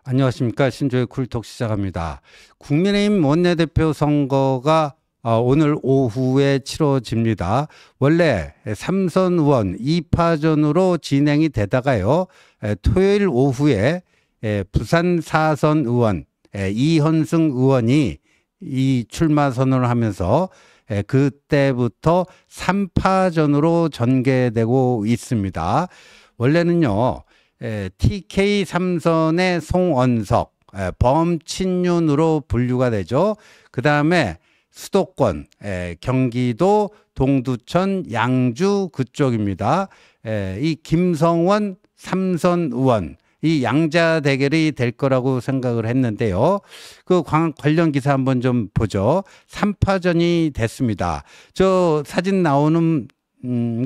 안녕하십니까. 신조의 쿨톡 시작합니다. 국민의힘 원내대표 선거가 오늘 오후에 치러집니다. 원래 3선 의원 2파전으로 진행이 되다가요. 토요일 오후에 부산 4선 의원 이현승 의원이 이 출마 선언을 하면서 그때부터 3파전으로 전개되고 있습니다. 원래는요. TK 3선의 송원석, 범친윤으로 분류가 되죠. 그 다음에 수도권, 경기도, 동두천, 양주 그쪽입니다. 이 김성원 3선 의원, 이 양자 대결이 될 거라고 생각을 했는데요. 그 관련 기사 한번 좀 보죠. 3파전이 됐습니다. 저 사진 나오는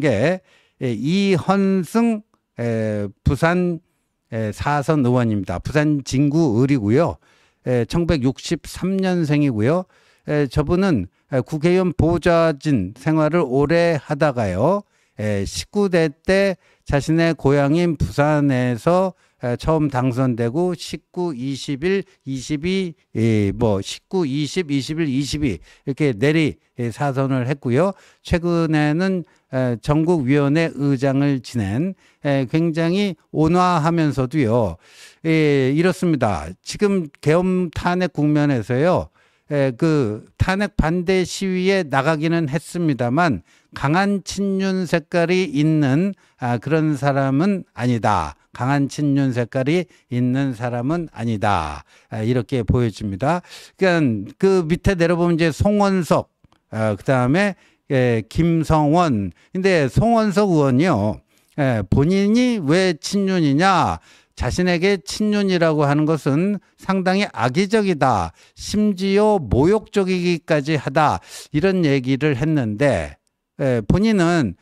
게 이현승 부산 4선 의원입니다. 부산 진구 을이고요. 1963년생이고요. 저분은 국회의원 보좌진 생활을 오래 하다가요. 19대 때 자신의 고향인 부산에서 처음 당선되고 19, 21, 22, 19, 20, 21, 22 이렇게 내리 사선을 했고요. 최근에는 전국위원회 의장을 지낸 굉장히 온화하면서도요. 이렇습니다. 지금 계엄 탄핵 국면에서요. 그 탄핵 반대 시위에 나가기는 했습니다만 강한 친윤 색깔이 있는 그런 사람은 아니다. 강한 친윤 색깔이 있는 사람은 아니다. 이렇게 보여집니다. 그러니까 그 밑에 내려보면 이제 송원석, 그 다음에 김성원. 근데 송원석 의원이요. 본인이 왜 친윤이냐? 자신에게 친윤이라고 하는 것은 상당히 악의적이다. 심지어 모욕적이기까지 하다. 이런 얘기를 했는데 본인은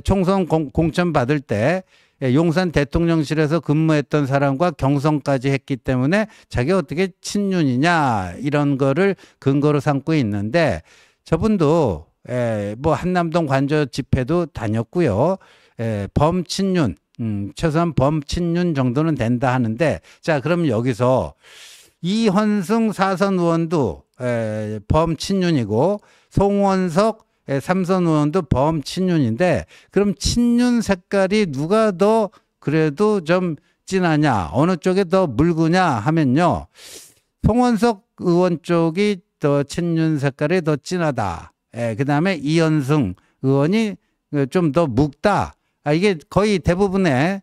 총선 공천 받을 때 용산 대통령실에서 근무했던 사람과 경선까지 했기 때문에 자기가 어떻게 친윤이냐 이런 거를 근거로 삼고 있는데 저분도 뭐 한남동 관저 집회도 다녔고요. 범친윤 최소한 범친윤 정도는 된다 하는데 자 그럼 여기서 이현승 4선 의원도 범친윤이고 송원석 3선 의원도 범친윤인데 그럼 친윤 색깔이 누가 더 그래도 좀 진하냐 어느 쪽에 더 묽으냐 하면요 송원석 의원 쪽이 더 친윤 색깔이 더 진하다. 그 다음에 이현승 의원이 좀 더 묵다. 이게 거의 대부분의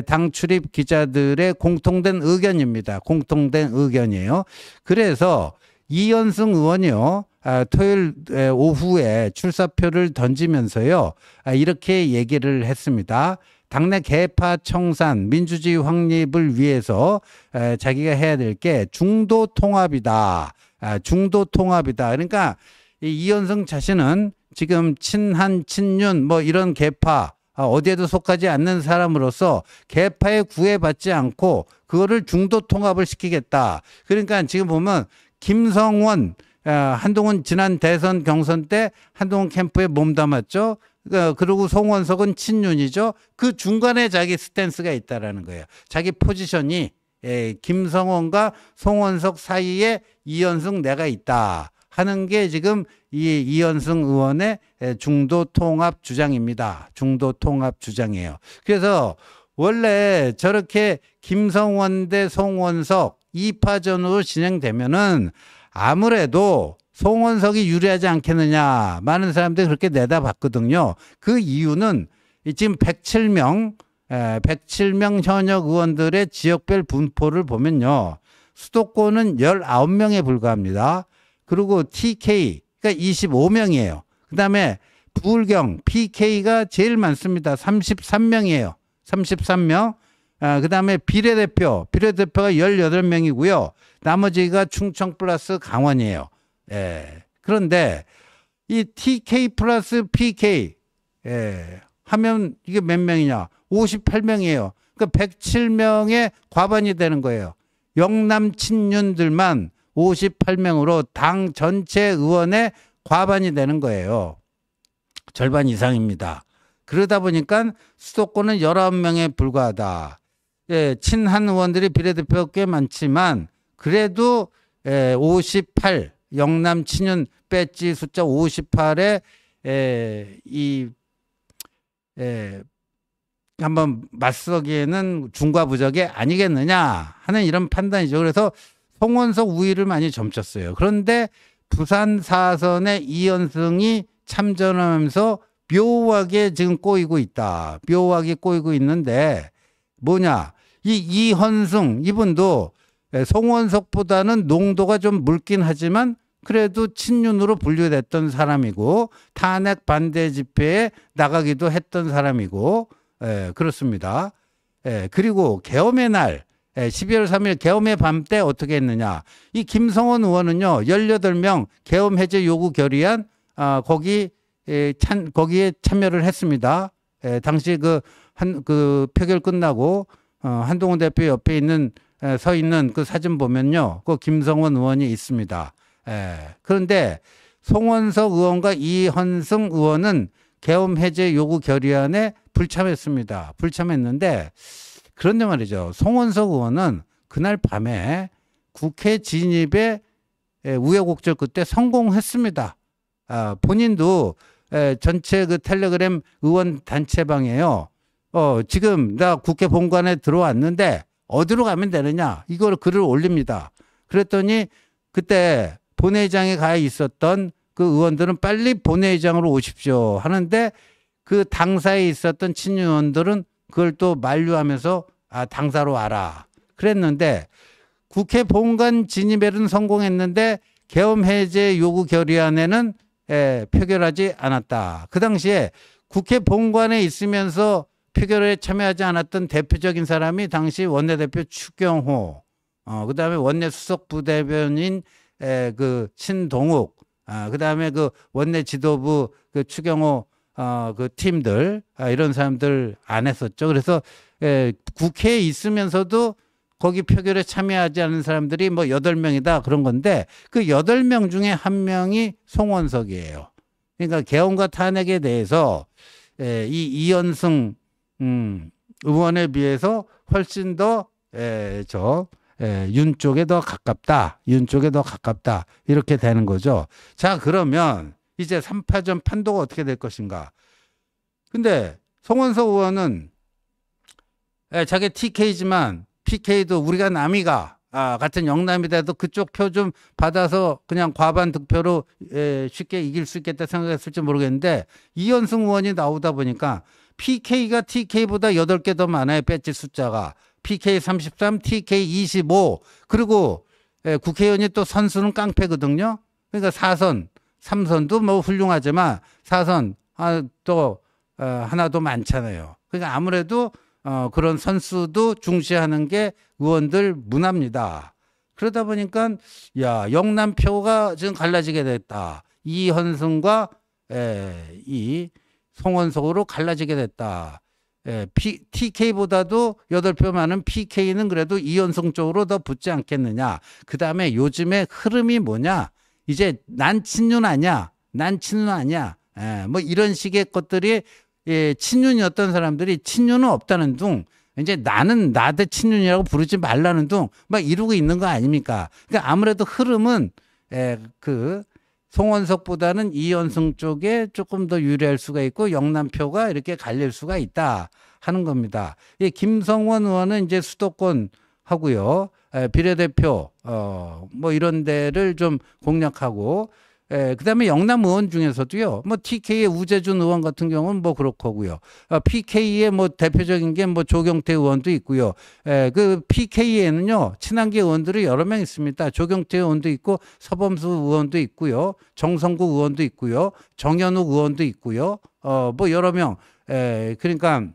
당 출입 기자들의 공통된 의견입니다. 공통된 의견이에요. 그래서 이현승 의원이요. 토요일 오후에 출사표를 던지면서요. 이렇게 얘기를 했습니다. 당내 개파 청산, 민주주의 확립을 위해서 자기가 해야 될 게 중도 통합이다. 중도 통합이다. 그러니까 이현승 자신은 지금 친한, 친윤 뭐 이런 개파 어디에도 속하지 않는 사람으로서 개파에 구애받지 않고 그거를 중도 통합을 시키겠다. 그러니까 지금 보면 김성원 한동훈 지난 대선 경선 때 한동훈 캠프에 몸담았죠. 그리고 송원석은 친윤이죠. 그 중간에 자기 스탠스가 있다라는 거예요. 자기 포지션이 김성원과 송원석 사이에 이현승 내가 있다 하는 게 지금 이 이현승 의원의 중도 통합 주장입니다. 중도 통합 주장이에요. 그래서 원래 저렇게 김성원 대 송원석 2파전으로 진행되면은 아무래도 송원석이 유리하지 않겠느냐 많은 사람들이 그렇게 내다봤거든요. 그 이유는 지금 107명 현역 의원들의 지역별 분포를 보면요. 수도권은 19명에 불과합니다. 그리고 TK가 25명이에요. 그 다음에 부울경 PK가 제일 많습니다. 33명이에요. 33명. 그 다음에 비례대표가 18명이고요. 나머지가 충청 플러스 강원이에요. 그런데 이 TK 플러스 PK 하면 이게 몇 명이냐? 58명이에요. 그러니까 107명의 과반이 되는 거예요. 영남 친윤들만 58명으로 당 전체 의원의 과반이 되는 거예요. 절반 이상입니다. 그러다 보니까 수도권은 19명에 불과하다. 예, 친한 의원들이 비례대표가 꽤 많지만 그래도 58 영남 친윤 배지 숫자 58에 한번 맞서기에는 중과부적이 아니겠느냐 하는 이런 판단이죠. 그래서 송원석 우위를 많이 점쳤어요. 그런데 부산 4선에 이현승이 참전하면서 묘하게 지금 꼬이고 있다. 묘하게 꼬이고 있는데 뭐냐. 이 이현승 이분도 송원석보다는 농도가 좀 묽긴 하지만 그래도 친윤으로 분류됐던 사람이고 탄핵 반대 집회에 나가기도 했던 사람이고 그렇습니다. 그리고 계엄의 날 12월 3일 계엄의 밤 때 어떻게 했느냐. 이 김성원 의원은요 18명 계엄 해제 요구 결의안 거기에 참여를 했습니다. 당시 그 표결 끝나고 한동훈 대표 옆에 있는 서 있는 그 사진 보면요. 그 김성원 의원이 있습니다. 그런데 송원석 의원과 이현승 의원은 계엄 해제 요구 결의안에 불참했습니다. 불참했는데 그런데 말이죠. 송원석 의원은 그날 밤에 국회 진입에 우여곡절 끝에 성공했습니다. 본인도 전체 그 텔레그램 의원 단체방에요. 지금 나 국회 본관에 들어왔는데 어디로 가면 되느냐 이걸 글을 올립니다. 그랬더니 그때 본회의장에 가 있었던 그 의원들은 빨리 본회의장으로 오십시오 하는데 그 당사에 있었던 친윤 의원들은 그걸 또 만류하면서 당사로 와라 그랬는데 국회 본관 진입에는 성공했는데 계엄 해제 요구 결의안에는 표결하지 않았다. 그 당시에 국회 본관에 있으면서 표결에 참여하지 않았던 대표적인 사람이 당시 원내대표 추경호, 그 다음에 원내 수석 부대변인 그 신동욱, 그 다음에 그 원내 지도부 그 추경호 그 팀들 이런 사람들 안 했었죠. 그래서 국회에 있으면서도 거기 표결에 참여하지 않은 사람들이 뭐 8명이다 그런 건데 그 8명 중에 한 명이 송원석이에요. 그러니까 계엄과 탄핵에 대해서 이 이현승 의원에 비해서 훨씬 더 윤 쪽에 더 가깝다. 윤 쪽에 더 가깝다. 이렇게 되는 거죠. 자, 그러면 이제 3파전 판도가 어떻게 될 것인가. 근데 송원석 의원은 자기 TK지만 PK도 우리가 남이가 같은 영남이라도 그쪽 표 좀 받아서 그냥 과반 득표로 쉽게 이길 수 있겠다 생각했을지 모르겠는데 이현승 의원이 나오다 보니까 PK가 TK보다 8개 더 많아요. 배지 숫자가. PK 33, TK 25. 그리고 국회의원이 또 선수는 깡패거든요. 그러니까 4선, 3선도 뭐 훌륭하지만 4선 또 하나 더 많잖아요. 그러니까 아무래도 그런 선수도 중시하는 게 의원들 문화입니다. 그러다 보니까 야 영남표가 지금 갈라지게 됐다. 이현승과 이 송원석으로 갈라지게 됐다. TK보다도 8표 많은 PK는 그래도 이현승 쪽으로 더 붙지 않겠느냐. 그 다음에 요즘에 흐름이 뭐냐. 이제 난 친윤 아니야. 난 친윤 아니야. 뭐 이런 식의 것들이 친윤이었던 사람들이 친윤은 없다는 둥 이제 나는 나대 친윤이라고 부르지 말라는 둥 막 이러고 있는 거 아닙니까? 그러니까 아무래도 흐름은 그 송원석보다는 이현승 쪽에 조금 더 유리할 수가 있고 영남표가 이렇게 갈릴 수가 있다 하는 겁니다. 김성원 의원은 이제 수도권 하고요. 비례대표 뭐 이런 데를 좀 공략하고 그다음에 영남 의원 중에서도요. 뭐 TK의 우재준 의원 같은 경우는 뭐 그렇고요. PK의 뭐 대표적인 게 뭐 조경태 의원도 있고요. 그 PK에는요. 친한계 의원들이 여러 명 있습니다. 조경태 의원도 있고 서범수 의원도 있고요. 정성국 의원도 있고요. 정현욱 의원도 있고요. 뭐 여러 명. 그러니까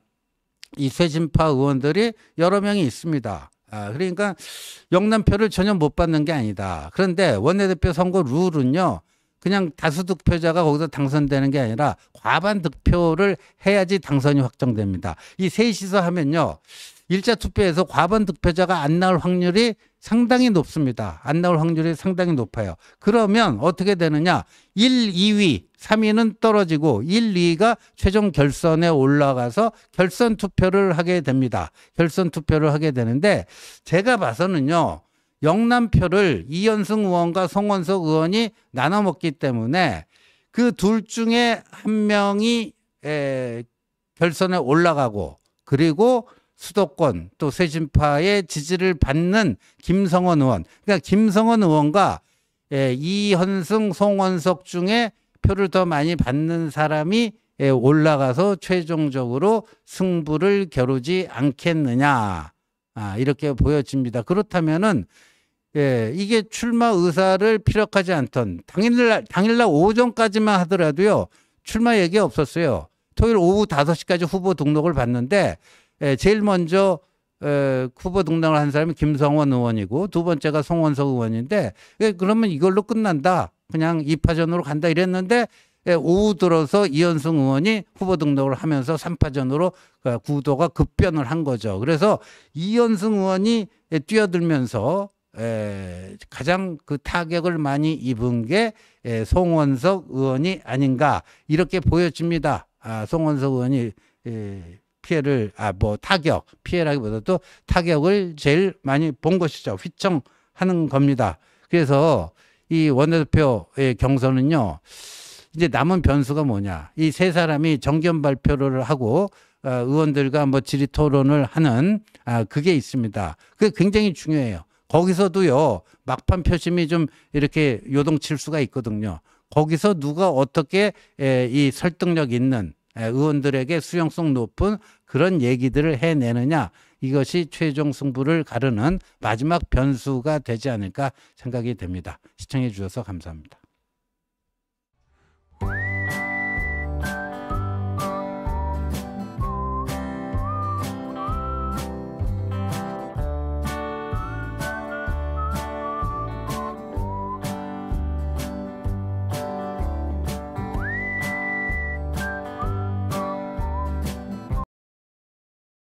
이 쇄신파 의원들이 여러 명이 있습니다. 그러니까 영남표를 전혀 못 받는 게 아니다. 그런데 원내대표 선거 룰은요. 그냥 다수 득표자가 거기서 당선되는 게 아니라 과반 득표를 해야지 당선이 확정됩니다. 이 셋이서 하면요. 1차 투표에서 과반 득표자가 안 나올 확률이 상당히 높습니다. 안 나올 확률이 상당히 높아요. 그러면 어떻게 되느냐? 1, 2위, 3위는 떨어지고 1, 2위가 최종 결선에 올라가서 결선 투표를 하게 됩니다. 결선 투표를 하게 되는데 제가 봐서는요. 영남표를 이현승 의원과 송원석 의원이 나눠 먹기 때문에 그 둘 중에 한 명이 결선에 올라가고 그리고 수도권 또 쇄신파의 지지를 받는 김성원 의원. 그러니까 김성원 의원과 이현승, 송원석 중에 표를 더 많이 받는 사람이 올라가서 최종적으로 승부를 겨루지 않겠느냐. 이렇게 보여집니다. 그렇다면은 이게 출마 의사를 피력하지 않던 당일날 오전까지만 하더라도요. 출마 얘기 없었어요. 토요일 오후 5시까지 후보 등록을 받는데 제일 먼저 후보 등록을 한 사람이 김성원 의원이고 두 번째가 송원석 의원인데 그러면 이걸로 끝난다. 그냥 2파전으로 간다 이랬는데 오후 들어서 이현승 의원이 후보 등록을 하면서 3파전으로 구도가 급변을 한 거죠. 그래서 이현승 의원이 뛰어들면서 가장 그 타격을 많이 입은 게 송원석 의원이 아닌가 이렇게 보여집니다. 송원석 의원이 피해를 피해라기보다도 타격을 제일 많이 본 것이죠. 휘청하는 겁니다. 그래서 이 원내대표의 경선은요. 이제 남은 변수가 뭐냐. 이 세 사람이 정견 발표를 하고 의원들과 뭐 질의 토론을 하는 그게 있습니다. 그게 굉장히 중요해요. 거기서도요. 막판 표심이 좀 이렇게 요동칠 수가 있거든요. 거기서 누가 어떻게 이 설득력 있는 의원들에게 수용성 높은 그런 얘기들을 해내느냐. 이것이 최종 승부를 가르는 마지막 변수가 되지 않을까 생각이 됩니다. 시청해 주셔서 감사합니다.